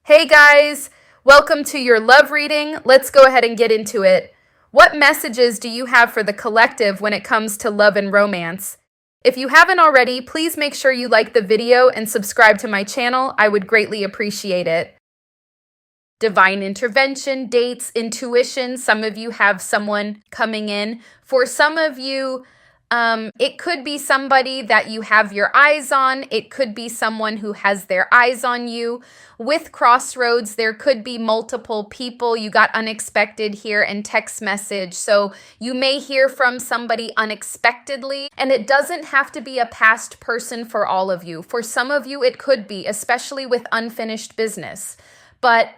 Hey guys, welcome to your love reading. Let's go ahead and get into it. What messages do you have for the collective when it comes to love and romance? If you haven't already, please make sure you like the video and subscribe to my channel. I would greatly appreciate it. Divine intervention, dates, intuition. Some of you have someone coming in. For some of you, it could be somebody that you have your eyes on. It could be someone who has their eyes on you. With crossroads, there could be multiple people. You got unexpected here and text message. So you may hear from somebody unexpectedly, and it doesn't have to be a past person for all of you. For some of you, it could be, especially with unfinished business. But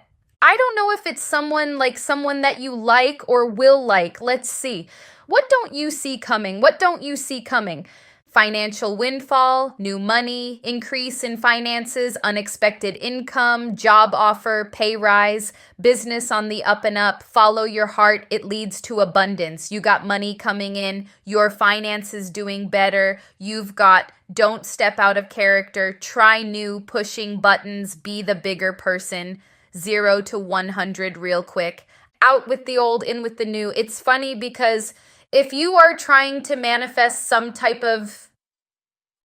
I don't know if it's someone that you like or will like. Let's see. What don't you see coming? What don't you see coming? Financial windfall, new money, increase in finances, unexpected income, job offer, pay rise, business on the up and up. Follow your heart. It leads to abundance. You got money coming in. Your finances doing better. You've got don't step out of character. Try new, pushing buttons. Be the bigger person. 0 to 100 real quick. Out with the old, in with the new. It's funny because if you are trying to manifest some type of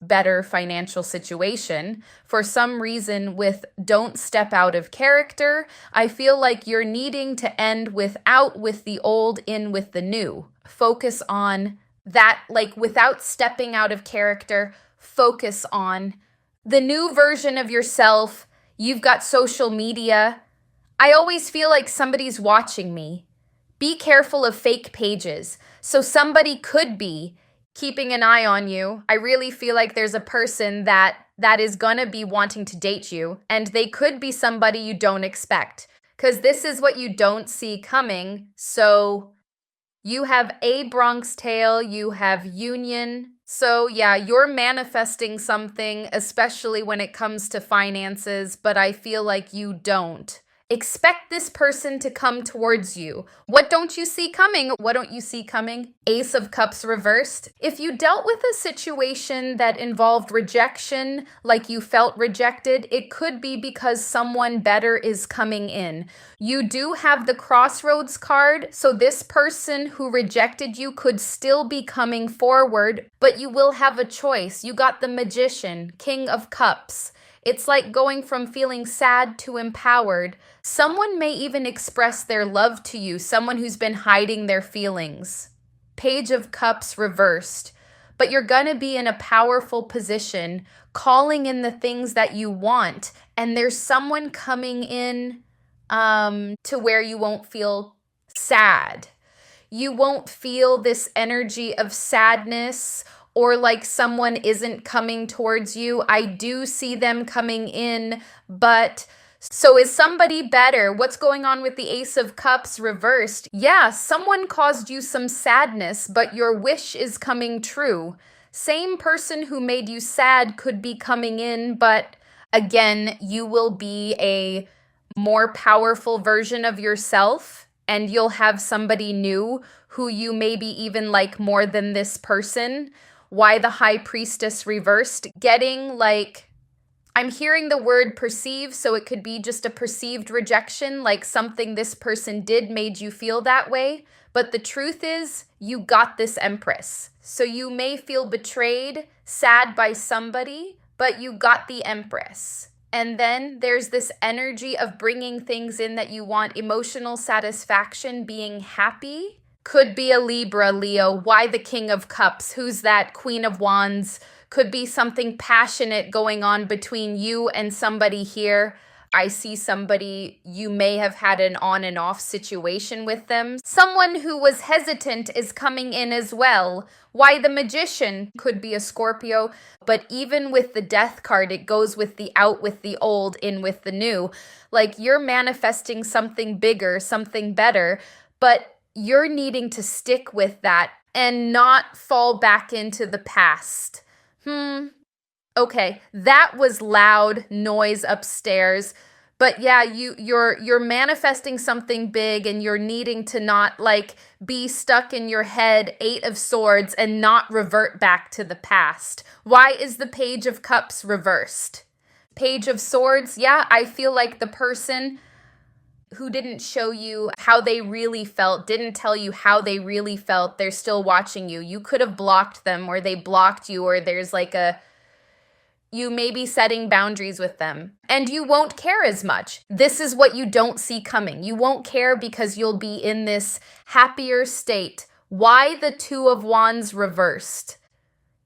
better financial situation, for some reason with don't step out of character, I feel like you're needing to end with out with the old, in with the new. Focus on that, without stepping out of character, focus on the new version of yourself. You've got social media. I always feel like somebody's watching me. Be careful of fake pages. So somebody could be keeping an eye on you. I really feel like there's a person that is gonna be wanting to date you, and they could be somebody you don't expect, because this is what you don't see coming. So you have a Bronx Tale, you have Union. So yeah, you're manifesting something, especially when it comes to finances, but I feel like you don't. Expect this person to come towards you. What don't you see coming? What don't you see coming? Ace of Cups reversed. If you dealt with a situation that involved rejection, like you felt rejected, it could be because someone better is coming in. You do have the Crossroads card, so this person who rejected you could still be coming forward, but you will have a choice. You got the Magician, King of Cups. It's like going from feeling sad to empowered. Someone may even express their love to you, someone who's been hiding their feelings. Page of Cups reversed. But you're going to be in a powerful position, calling in the things that you want. And there's someone coming in to where you won't feel sad. You won't feel this energy of sadness or like someone isn't coming towards you. I do see them coming in, but so is somebody better? What's going on with the Ace of Cups reversed? Yeah, someone caused you some sadness, but your wish is coming true. Same person who made you sad could be coming in, but again, you will be a more powerful version of yourself, and you'll have somebody new who you maybe even like more than this person. Why the High Priestess reversed? I'm hearing the word perceive, so it could be just a perceived rejection, like something this person did made you feel that way. But the truth is, you got this Empress. So you may feel betrayed, sad by somebody, but you got the Empress. And then there's this energy of bringing things in that you want, emotional satisfaction, being happy. Could be a Libra, Leo. Why the King of Cups? Who's that? Queen of Wands. Could be something passionate going on between you and somebody here. I see somebody, you may have had an on and off situation with them. Someone who was hesitant is coming in as well. Why the Magician? Could be a Scorpio, but even with the Death card, it goes with the out with the old, in with the new. Like you're manifesting something bigger, something better, but you're needing to stick with that and not fall back into the past. Okay, that was loud noise upstairs. But yeah, you're manifesting something big, and you're needing to not be stuck in your head, 8 of Swords, and not revert back to the past. Why is the Page of Cups reversed? Page of Swords, yeah, I feel like the person who didn't show you how they really felt, didn't tell you how they really felt, they're still watching you. You could have blocked them, or they blocked you, or there's like you may be setting boundaries with them, and you won't care as much. This is what you don't see coming. You won't care because you'll be in this happier state. Why the Two of Wands reversed?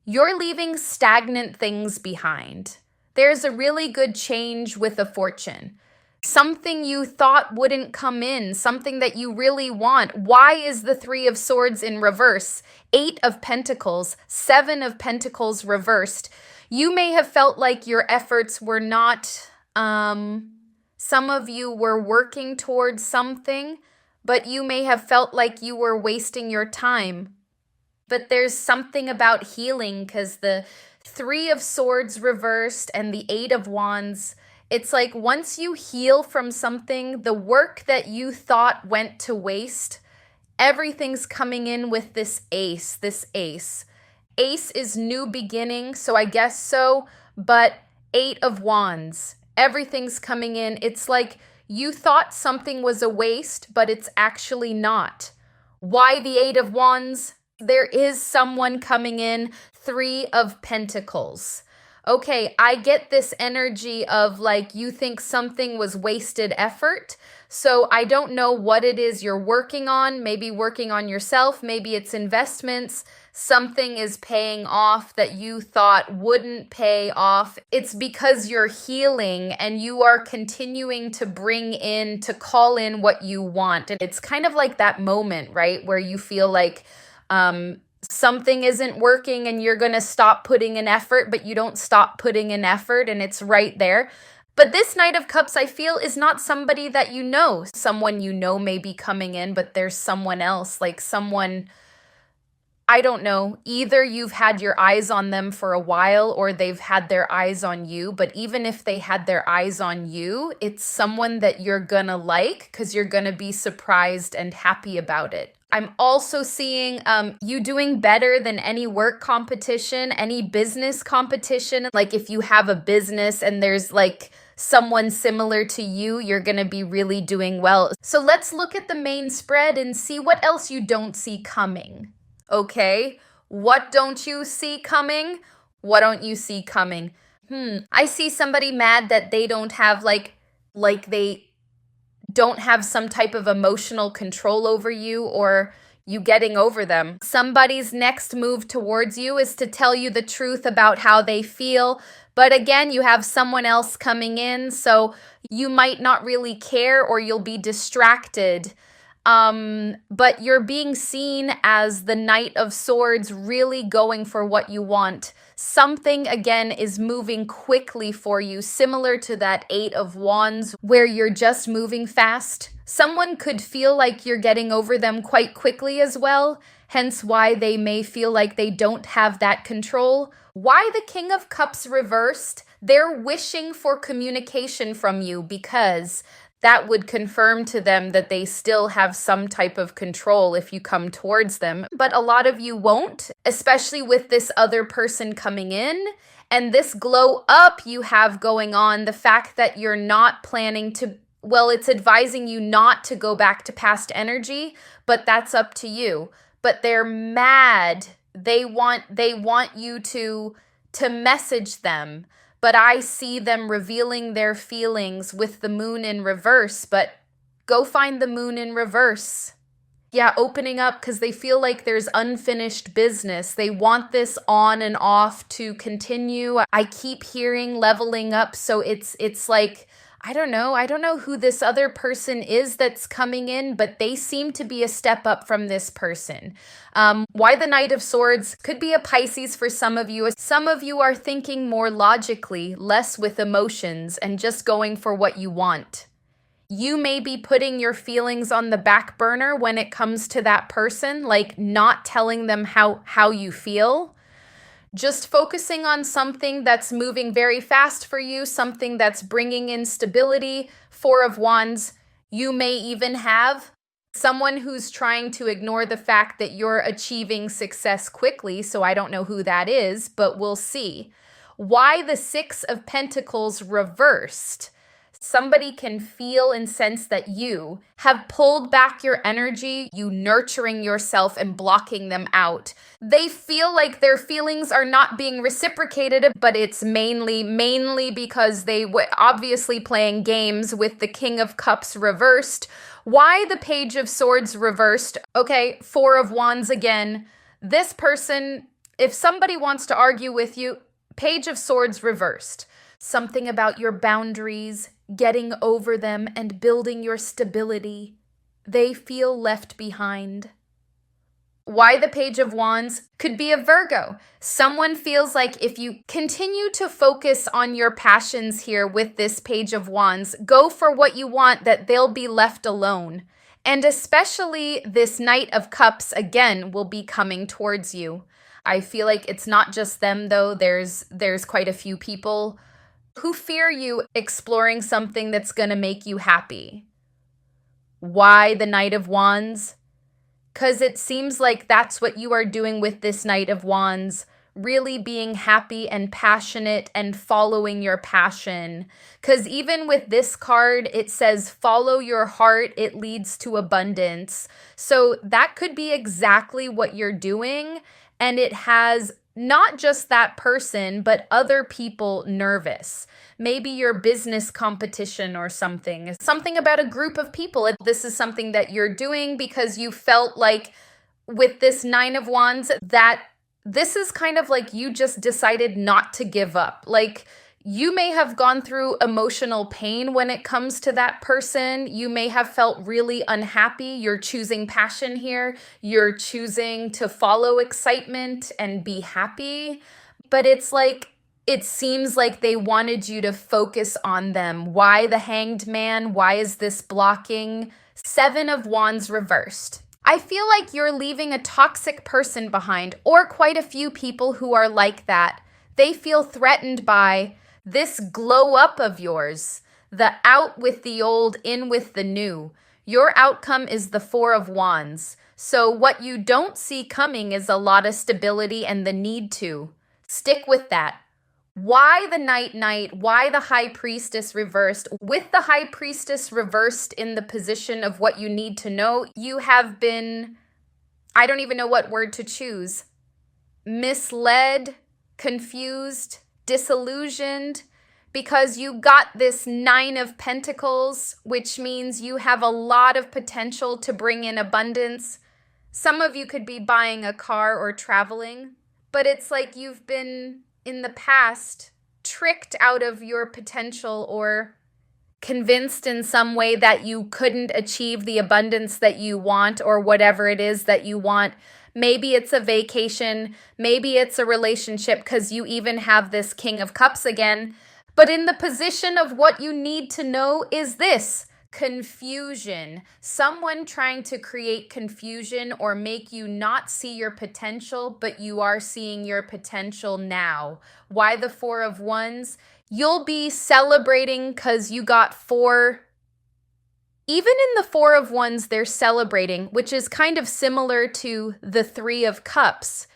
You're leaving stagnant things behind. There's a really good change with a fortune. Something you thought wouldn't come in, something that you really want. Why is the Three of Swords in reverse? 8 of Pentacles, 7 of Pentacles reversed. You may have felt like your efforts were not, some of you were working towards something, but you may have felt like you were wasting your time. But there's something about healing, because the 3 of Swords reversed and the 8 of Wands, it's like once you heal from something, the work that you thought went to waste, everything's coming in with this ace, Ace is new beginning, so I guess so, but 8 of Wands, everything's coming in. It's like you thought something was a waste, but it's actually not. Why the 8 of Wands? There is someone coming in. 3 of Pentacles. Okay, I get this energy of like you think something was wasted effort. So I don't know what it is you're working on. Maybe working on yourself. Maybe it's investments. Something is paying off that you thought wouldn't pay off. It's because you're healing and you are continuing to bring in, to call in what you want. And it's kind of like that moment, right, where you feel like something isn't working and you're going to stop putting in effort, but you don't stop putting in effort and it's right there. But this Knight of Cups, I feel, is not somebody that you know. Someone you know may be coming in, but there's someone else, like someone, I don't know. Either you've had your eyes on them for a while or they've had their eyes on you. But even if they had their eyes on you, it's someone that you're going to like because you're going to be surprised and happy about it. I'm also seeing you doing better than any work competition, any business competition. Like if you have a business and there's like someone similar to you, you're going to be really doing well. So let's look at the main spread and see what else you don't see coming. Okay, what don't you see coming? What don't you see coming? I see somebody mad that they don't have like they don't have some type of emotional control over you or you getting over them. Somebody's next move towards you is to tell you the truth about how they feel. But again, you have someone else coming in, so you might not really care or you'll be distracted. But you're being seen as the Knight of Swords, really going for what you want. Something, again, is moving quickly for you, similar to that 8 of Wands, where you're just moving fast. Someone could feel like you're getting over them quite quickly as well, hence why they may feel like they don't have that control. Why the King of Cups reversed? They're wishing for communication from you because that would confirm to them that they still have some type of control if you come towards them. But a lot of you won't, especially with this other person coming in. And this glow up you have going on, the fact that you're not planning to, well, it's advising you not to go back to past energy, but that's up to you. But they're mad. They want you to message them. But I see them revealing their feelings with the moon in reverse. But go find the moon in reverse. Yeah, opening up because they feel like there's unfinished business. They want this on and off to continue. I keep hearing leveling up. So it's like, I don't know who this other person is that's coming in, but they seem to be a step up from this person. Why the Knight of Swords? Could be a Pisces for some of you. Some of you are thinking more logically, less with emotions, and just going for what you want. You may be putting your feelings on the back burner when it comes to that person, like not telling them how you feel. Just focusing on something that's moving very fast for you, something that's bringing in stability. 4 of Wands, you may even have someone who's trying to ignore the fact that you're achieving success quickly, so I don't know who that is, but we'll see. Why the Six of Pentacles reversed? Somebody can feel and sense that you have pulled back your energy, you nurturing yourself and blocking them out. They feel like their feelings are not being reciprocated, but it's mainly because they were obviously playing games with the King of Cups reversed. Why the Page of Swords reversed? Okay, Four of Wands again. This person, if somebody wants to argue with you, Page of Swords reversed. Something about your boundaries, getting over them, and building your stability. They feel left behind. Why the Page of Wands? Could be a Virgo. Someone feels like if you continue to focus on your passions here with this Page of Wands, go for what you want, that they'll be left alone. And especially this Knight of Cups, again, will be coming towards you. I feel like it's not just them, though. There's quite a few people who fear you exploring something that's going to make you happy. Why the Knight of Wands? Because it seems like that's what you are doing with this Knight of Wands, really being happy and passionate and following your passion. Because even with this card, it says, follow your heart, it leads to abundance. So that could be exactly what you're doing, and it has not just that person, but other people nervous. Maybe your business competition or something. Something about a group of people. This is something that you're doing because you felt like with this Nine of Wands that this is kind of like you just decided not to give up. Like you may have gone through emotional pain when it comes to that person. You may have felt really unhappy. You're choosing passion here. You're choosing to follow excitement and be happy. But it's like, it seems like they wanted you to focus on them. Why the Hanged Man? Why is this blocking? Seven of Wands reversed. I feel like you're leaving a toxic person behind, or quite a few people who are like that. They feel threatened by this glow up of yours, the out with the old, in with the new. Your outcome is the Four of Wands. So what you don't see coming is a lot of stability and the need to. Stick with that. Why the Knight? Why the High Priestess reversed? With the High Priestess reversed in the position of what you need to know, you have been, I don't even know what word to choose, misled, confused, disillusioned, because you got this Nine of Pentacles, which means you have a lot of potential to bring in abundance. Some of you could be buying a car or traveling, but it's like you've been, in the past, tricked out of your potential or convinced in some way that you couldn't achieve the abundance that you want or whatever it is that you want. Maybe it's a vacation, maybe it's a relationship, because you even have this King of Cups again. But in the position of what you need to know is this: confusion. Someone trying to create confusion or make you not see your potential, but you are seeing your potential now. Why the Four of Wands? You'll be celebrating because you got four. Even in the Four of Wands, they're celebrating, which is kind of similar to the Three of Cups.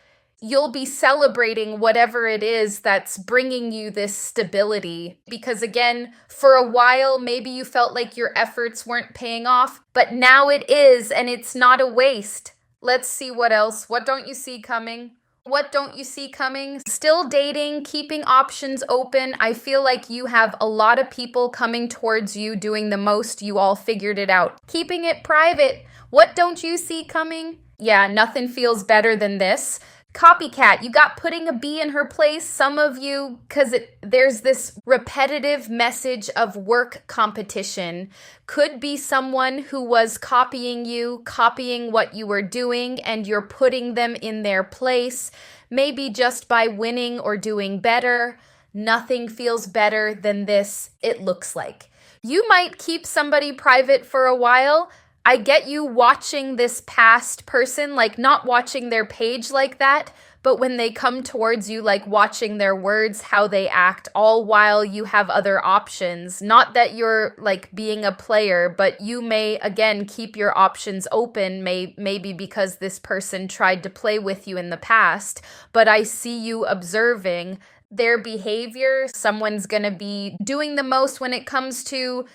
You'll be celebrating whatever it is that's bringing you this stability. Because again, for a while, maybe you felt like your efforts weren't paying off, but now it is, and it's not a waste. Let's see what else. What don't you see coming? What don't you see coming? Still dating, keeping options open. I feel like you have a lot of people coming towards you doing the most. You all figured it out. Keeping it private. What don't you see coming? Yeah, nothing feels better than this. Copycat, you got putting a bee in her place. Some of you, because there's this repetitive message of work competition. Could be someone who was copying you, copying what you were doing, and you're putting them in their place. Maybe just by winning or doing better. Nothing feels better than this, it looks like. You might keep somebody private for a while. I get you watching this past person, like not watching their page like that, but when they come towards you, like watching their words, how they act, all while you have other options. Not that you're like being a player, but you may, again, keep your options open, maybe because this person tried to play with you in the past. But I see you observing their behavior. Someone's going to be doing the most when it comes to,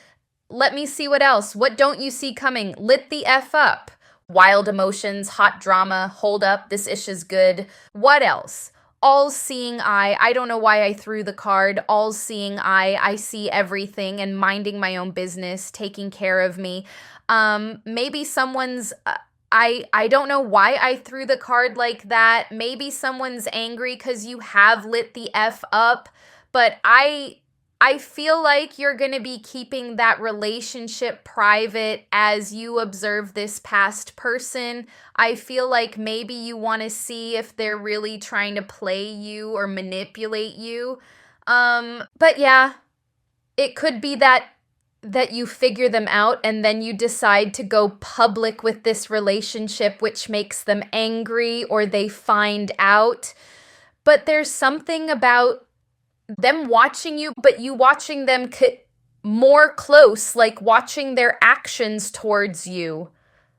let me see what else. What don't you see coming? Lit the F up. Wild emotions, hot drama, hold up, this ish is good. What else? All-seeing eye. I don't know why I threw the card. All-seeing eye. I see everything and minding my own business, taking care of me. Maybe someone's... I don't know why I threw the card like that. Maybe someone's angry because you have lit the F up, but I feel like you're going to be keeping that relationship private as you observe this past person. I feel like maybe you want to see if they're really trying to play you or manipulate you. But yeah, it could be that you figure them out and then you decide to go public with this relationship, which makes them angry or they find out. But there's something about them watching you, but you watching them more close, like watching their actions towards you.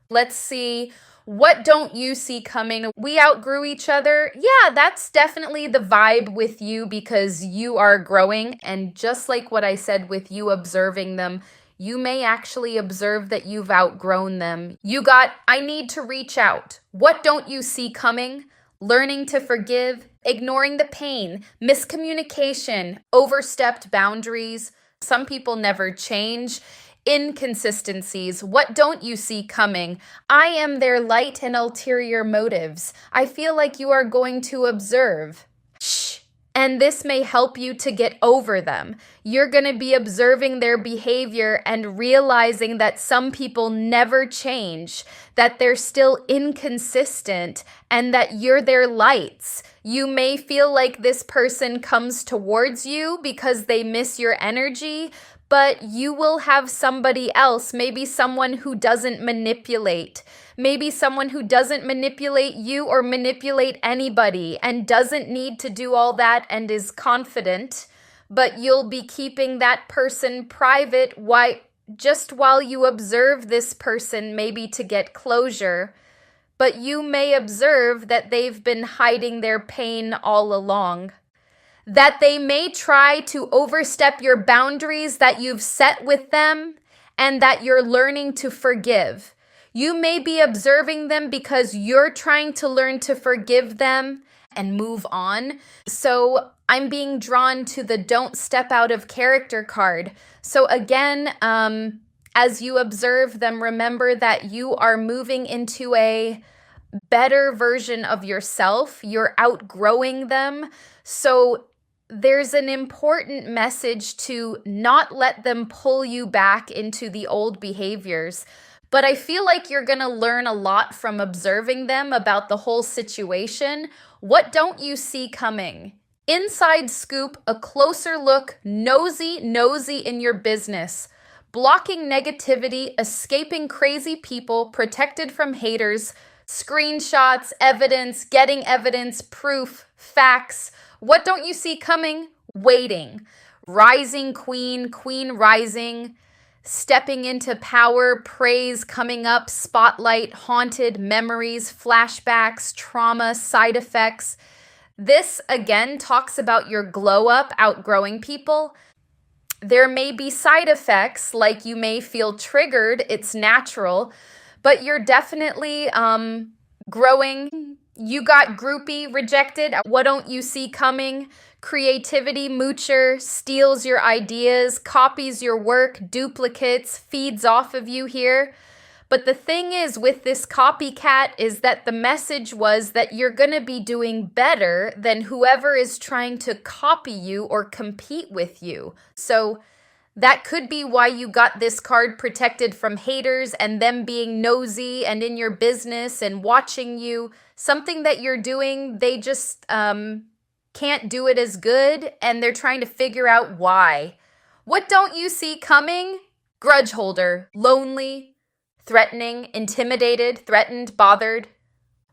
Let's see. What don't you see coming? We outgrew each other. Yeah, that's definitely the vibe with you because you are growing. And just like what I said with you observing them, you may actually observe that you've outgrown them. You got, I need to reach out. What don't you see coming? Learning to forgive, ignoring the pain, miscommunication, overstepped boundaries. Some people never change. Inconsistencies. What don't you see coming? I am their light and ulterior motives. I feel like you are going to observe. Shh. And this may help you to get over them. You're going to be observing their behavior and realizing that some people never change, that they're still inconsistent, and that you're their lights. You may feel like this person comes towards you because they miss your energy, but you will have somebody else, maybe someone who doesn't manipulate. Maybe someone who doesn't manipulate you or manipulate anybody and doesn't need to do all that and is confident, but you'll be keeping that person private just while you observe this person, maybe to get closure. But you may observe that they've been hiding their pain all along. That they may try to overstep your boundaries that you've set with them and that you're learning to forgive. You may be observing them because you're trying to learn to forgive them and move on. So I'm being drawn to the don't step out of character card. So again, as you observe them, remember that you are moving into a better version of yourself. You're outgrowing them. So there's an important message to not let them pull you back into the old behaviors. But I feel like you're going to learn a lot from observing them about the whole situation. What don't you see coming? Inside scoop, a closer look, nosy in your business. Blocking negativity, escaping crazy people, protected from haters, screenshots, evidence, getting evidence, proof, facts. What don't you see coming? Waiting. Rising queen, queen rising, stepping into power, praise coming up, spotlight, haunted, memories, flashbacks, trauma, side effects. This, again, talks about your glow up, outgrowing people. There may be side effects, like you may feel triggered. It's natural, but you're definitely growing. You got groupie, rejected. What don't you see coming? Creativity, moocher, steals your ideas, copies your work, duplicates, feeds off of you here. But the thing is with this copycat is that the message was that you're going to be doing better than whoever is trying to copy you or compete with you. So that could be why you got this card, protected from haters and them being nosy and in your business and watching you. Something that you're doing, they just can't do it as good, and they're trying to figure out why. What don't you see coming? Grudge holder, lonely, threatening, intimidated, threatened, bothered.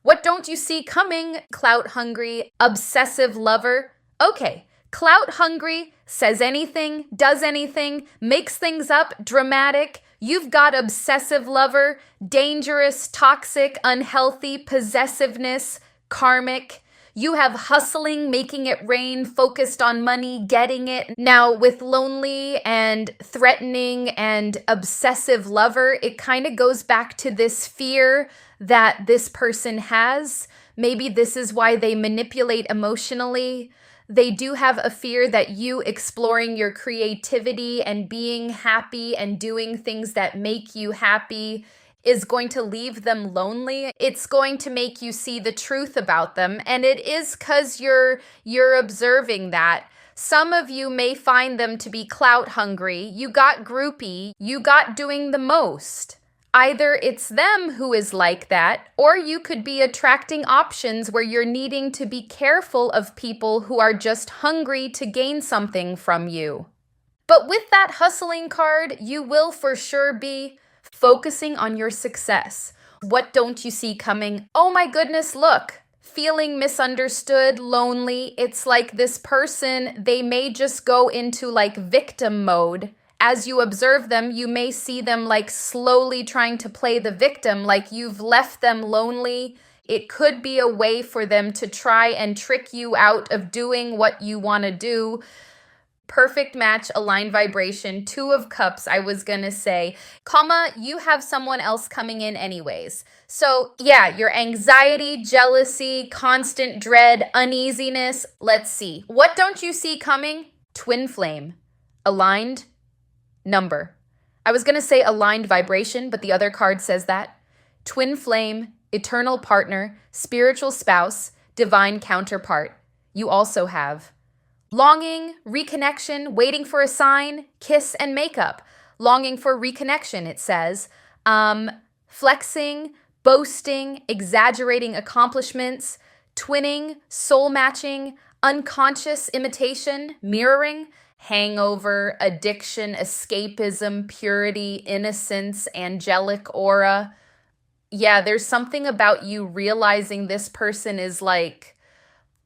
What don't you see coming? Clout hungry, obsessive lover. Okay, clout hungry, says anything, does anything, makes things up, dramatic. You've got obsessive lover, dangerous, toxic, unhealthy, possessiveness, karmic. You have hustling, making it rain, focused on money, getting it. Now, with lonely and threatening and obsessive lover, it kind of goes back to this fear that this person has. Maybe this is why they manipulate emotionally. They do have a fear that you exploring your creativity and being happy and doing things that make you happy is going to leave them lonely. It's going to make you see the truth about them, and it is because you're observing that. Some of you may find them to be clout hungry. You got groupie. You got doing the most. Either it's them who is like that, or you could be attracting options where you're needing to be careful of people who are just hungry to gain something from you. But with that hustling card, you will for sure be focusing on your success. What don't you see coming? Oh my goodness, look. Feeling misunderstood, lonely. It's like this person, they may just go into like victim mode. As you observe them, you may see them like slowly trying to play the victim, like you've left them lonely. It could be a way for them to try and trick you out of doing what you want to do. Perfect match, aligned vibration, 2 of Cups, I was gonna say. Comma, you have someone else coming in anyways. So yeah, your anxiety, jealousy, constant dread, uneasiness. Let's see. What don't you see coming? Twin flame. Aligned number. I was gonna say aligned vibration, but the other card says that. Twin flame, eternal partner, spiritual spouse, divine counterpart. You also have longing, reconnection, waiting for a sign, kiss and makeup. Longing for reconnection, it says. Flexing, boasting, exaggerating accomplishments, twinning, soul matching, unconscious imitation, mirroring, hangover, addiction, escapism, purity, innocence, angelic aura. Yeah, there's something about you realizing this person is like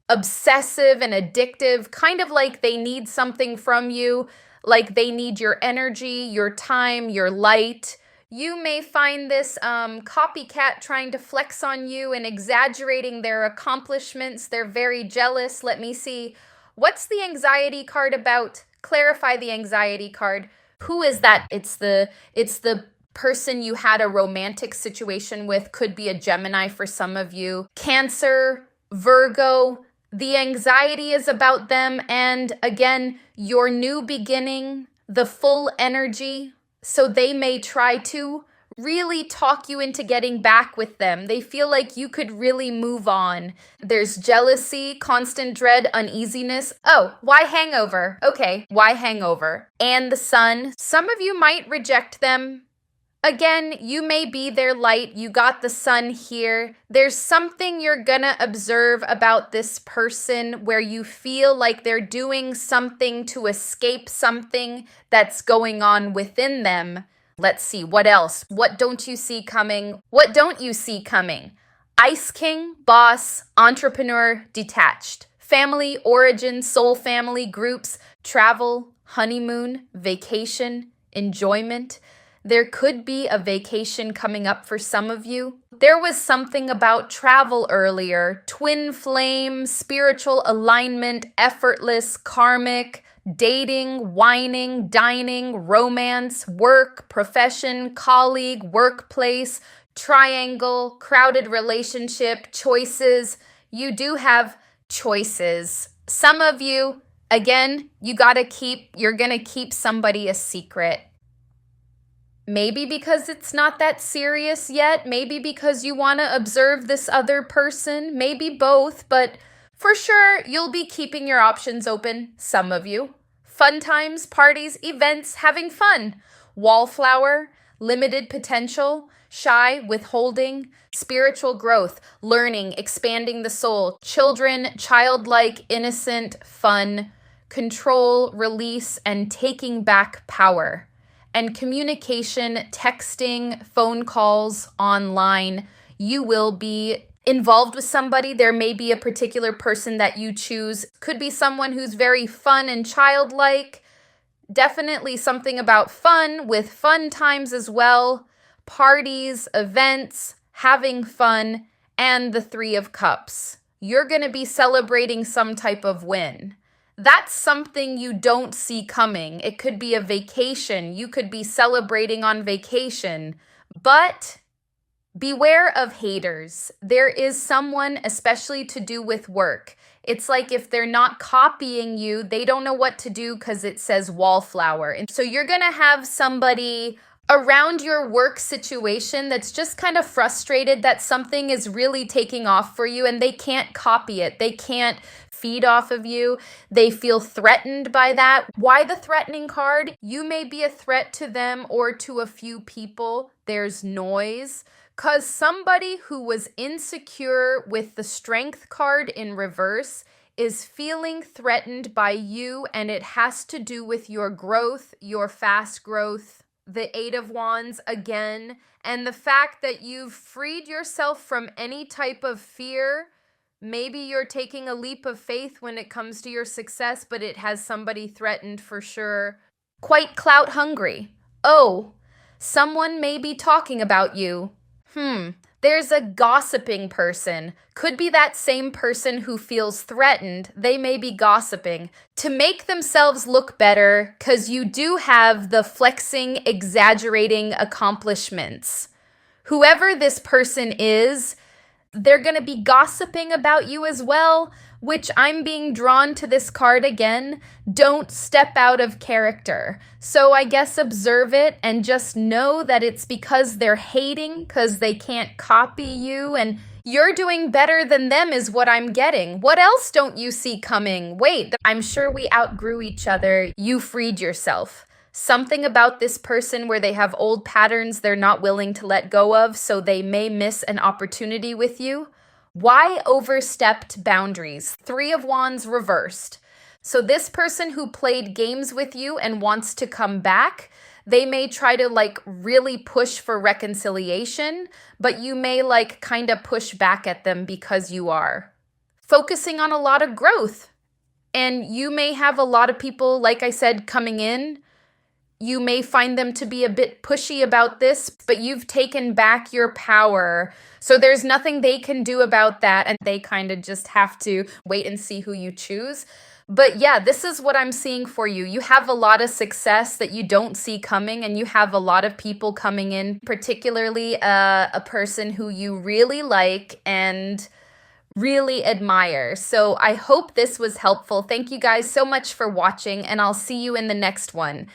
obsessive and addictive, kind of like they need something from you, like they need your energy, your time, your light. You may find this copycat trying to flex on you and exaggerating their accomplishments. They're very jealous. Let me see. What's the anxiety card about? Clarify the anxiety card. Who is that? It's the person you had a romantic situation with. Could be a Gemini for some of you. Cancer, Virgo. The anxiety is about them, and again, your new beginning, the full energy. So they may try to really talk you into getting back with them. They feel like you could really move on. There's jealousy, constant dread, uneasiness. Oh, why hangover? Okay, why hangover? And the sun. Some of you might reject them. Again, you may be their light. You got the sun here. There's something you're gonna observe about this person where you feel like they're doing something to escape something that's going on within them. Let's see, what else? What don't you see coming? What don't you see coming? Ice King, boss, entrepreneur, detached. Family, origin, soul family, groups, travel, honeymoon, vacation, enjoyment. There could be a vacation coming up for some of you. There was something about travel earlier. Twin flame, spiritual alignment, effortless, karmic, dating, whining, dining, romance, work, profession, colleague, workplace, triangle, crowded relationship, choices. You do have choices. Some of you, again, you're gonna keep somebody a secret. Maybe because it's not that serious yet. Maybe because you want to observe this other person. Maybe both, but for sure, you'll be keeping your options open. Some of you. Fun times, parties, events, having fun. Wallflower, limited potential, shy, withholding, spiritual growth, learning, expanding the soul, children, childlike, innocent, fun, control, release, and taking back power. And communication, texting, phone calls, online. You will be involved with somebody. There may be a particular person that you choose. Could be someone who's very fun and childlike. Definitely something about fun with fun times as well. Parties, events, having fun, and the 3 of Cups. you're going to be celebrating some type of win. That's something you don't see coming. It could be a vacation. You could be celebrating on vacation. But beware of haters. There is someone, especially to do with work. It's like if they're not copying you, they don't know what to do because it says wallflower. And so you're going to have somebody around your work situation that's just kind of frustrated that something is really taking off for you and they can't copy it. They can't feed off of you. They feel threatened by that. Why the threatening card? You may be a threat to them or to a few people. There's noise. Because somebody who was insecure with the Strength card in reverse is feeling threatened by you, and it has to do with your growth, your fast growth, the Eight of Wands again, and the fact that you've freed yourself from any type of fear. Maybe you're taking a leap of faith when it comes to your success, but it has somebody threatened for sure. Quite clout hungry. Oh, someone may be talking about you. There's a gossiping person. Could be that same person who feels threatened. They may be gossiping to make themselves look better because you do have the flexing, exaggerating accomplishments. Whoever this person is, they're going to be gossiping about you as well, which I'm being drawn to this card again. Don't step out of character. So I guess observe it and just know that it's because they're hating, because they can't copy you, and you're doing better than them is what I'm getting. What else don't you see coming? Wait, I'm sure we outgrew each other. You freed yourself. Something about this person where they have old patterns they're not willing to let go of, so they may miss an opportunity with you. Why overstepped boundaries? Three of Wands reversed. So this person who played games with you and wants to come back, they may try to really push for reconciliation, but you may kind of push back at them because you are focusing on a lot of growth. And you may have a lot of people, like I said, coming in. You may find them to be a bit pushy about this, but you've taken back your power. So there's nothing they can do about that, and they kind of just have to wait and see who you choose. But yeah, this is what I'm seeing for you. You have a lot of success that you don't see coming, and you have a lot of people coming in, particularly a person who you really like and really admire. So I hope this was helpful. Thank you guys so much for watching, and I'll see you in the next one.